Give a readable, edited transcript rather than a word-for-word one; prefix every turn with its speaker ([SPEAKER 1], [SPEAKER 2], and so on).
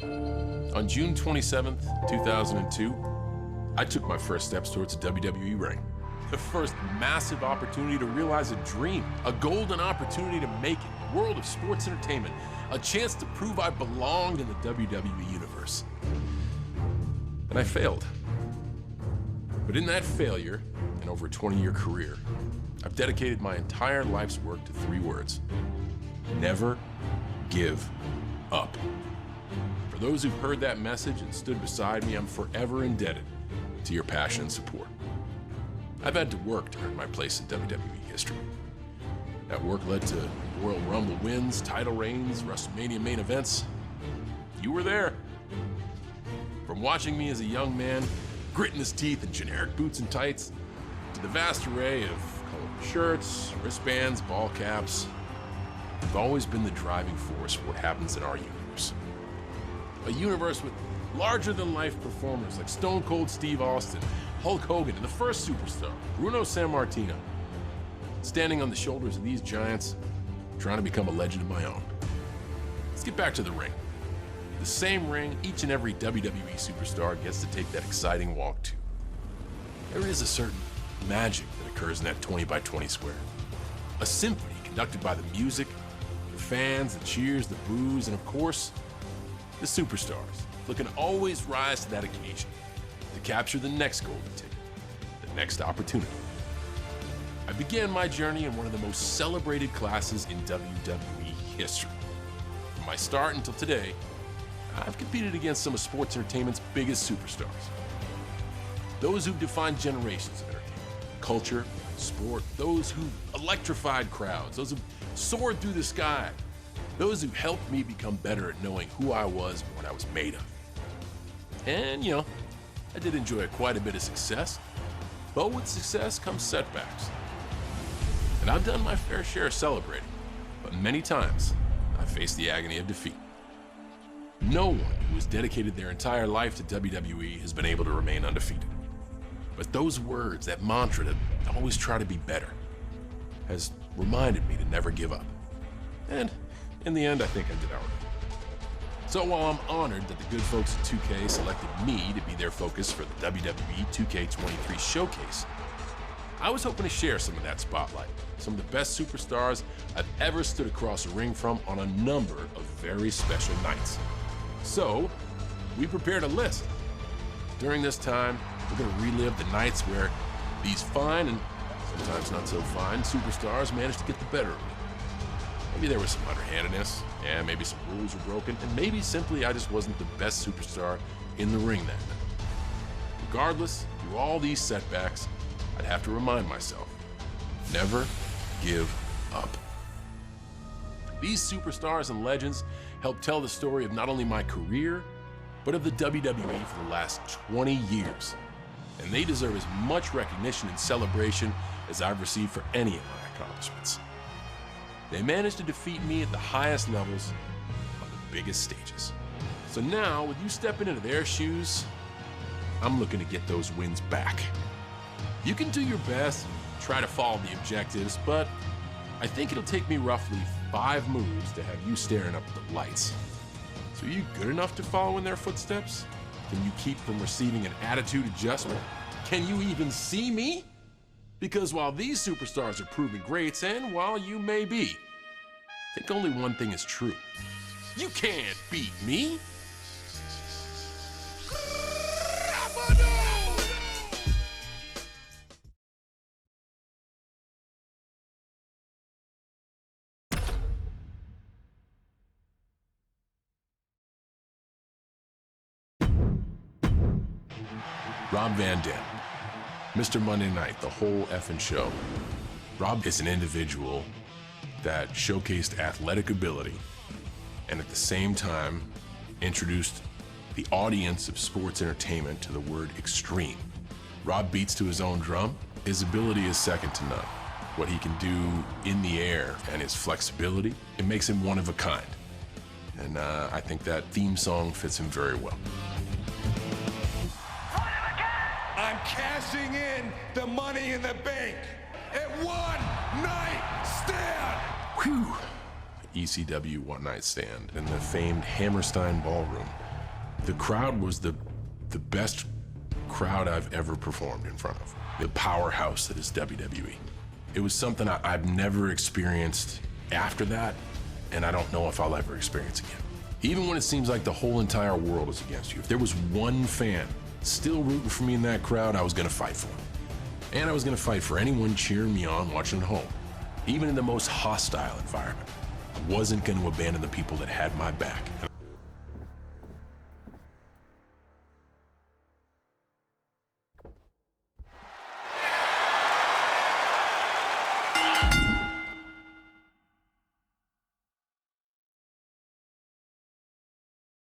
[SPEAKER 1] On June 27th, 2002, I took my first steps towards a WWE ring. The first massive opportunity to realize a dream, a golden opportunity to make it, world of sports entertainment, a chance to prove I belonged in the WWE universe. And I failed. But in that failure, and over a 20-year career, I've dedicated my entire life's work to 3 words: never give up. For those who've heard that message and stood beside me, I'm forever indebted to your passion and support. I've had to work to earn my place in WWE history. That work led to Royal Rumble wins, title reigns, WrestleMania main events. You were there. From watching me as a young man, gritting his teeth in generic boots and tights, to the vast array of colored shirts, wristbands, ball caps, you've always been the driving force for what happens in our universe. A universe with larger-than-life performers like Stone Cold Steve Austin, Hulk Hogan, and the first superstar, Bruno Sammartino. Standing on the shoulders of these giants, trying to become a legend of my own. Let's get back to the ring. The same ring each and every WWE superstar gets to take that exciting walk to. There is a certain magic that occurs in that 20 by 20 square. A symphony conducted by the music, the fans, the cheers, the boos, and of course, the superstars, looking to always rise to that occasion, to capture the next golden ticket, the next opportunity. I began my journey in one of the most celebrated classes in WWE history. From my start until today, I've competed against some of sports entertainment's biggest superstars. Those who've defined generations of entertainment, culture, sport, those who electrified crowds, those who soared through the sky, those who helped me become better at knowing who I was and what I was made of. And, I did enjoy quite a bit of success, but with success comes setbacks. And I've done my fair share of celebrating, but many times I've faced the agony of defeat. No one who has dedicated their entire life to WWE has been able to remain undefeated. But those words, that mantra to always try to be better, has reminded me to never give up. And in the end, I think I did all right. So while I'm honored that the good folks at 2K selected me to be their focus for the WWE 2K23 showcase, I was hoping to share some of that spotlight, some of the best superstars I've ever stood across a ring from on a number of very special nights. So, we prepared a list. During this time, we're going to relive the nights where these fine and sometimes not so fine superstars managed to get the better of me. Maybe there was some underhandedness, and maybe some rules were broken, and maybe simply I just wasn't the best superstar in the ring that night. Regardless, through all these setbacks, I'd have to remind myself, never give up. These superstars and legends help tell the story of not only my career, but of the WWE for the last 20 years. And they deserve as much recognition and celebration as I've received for any of my accomplishments. They managed to defeat me at the highest levels on the biggest stages. So now, with you stepping into their shoes, I'm looking to get those wins back. You can do your best, try to follow the objectives, but I think it'll take me roughly 5 moves to have you staring up at the lights. So are you good enough to follow in their footsteps? Can you keep from receiving an attitude adjustment? Can you even see me? Because while these superstars are proven greats, and while you may be, I think only one thing is true. You can't beat me. Rob Van Dam, Mr. Monday Night, the whole effing show. Rob is an individual that showcased athletic ability and at the same time introduced the audience of sports entertainment to the word extreme. Rob beats to his own drum. His ability is second to none. What he can do in the air and his flexibility, it makes him one of a kind. And I think that theme song fits him very well.
[SPEAKER 2] I'm cashing in the Money in the Bank at One Night Stand.
[SPEAKER 1] Whew. ECW One Night Stand in the famed Hammerstein Ballroom The crowd was the best crowd I've ever performed in front of. The powerhouse that is WWE. It was something I've never experienced after that, and I don't know if I'll ever experience again. Even when it seems like the whole entire world is against you, if there was one fan still rooting for me in that crowd, I was gonna fight for him. And I was gonna fight for anyone cheering me on watching at home. Even in the most hostile environment, I wasn't gonna abandon the people that had my back.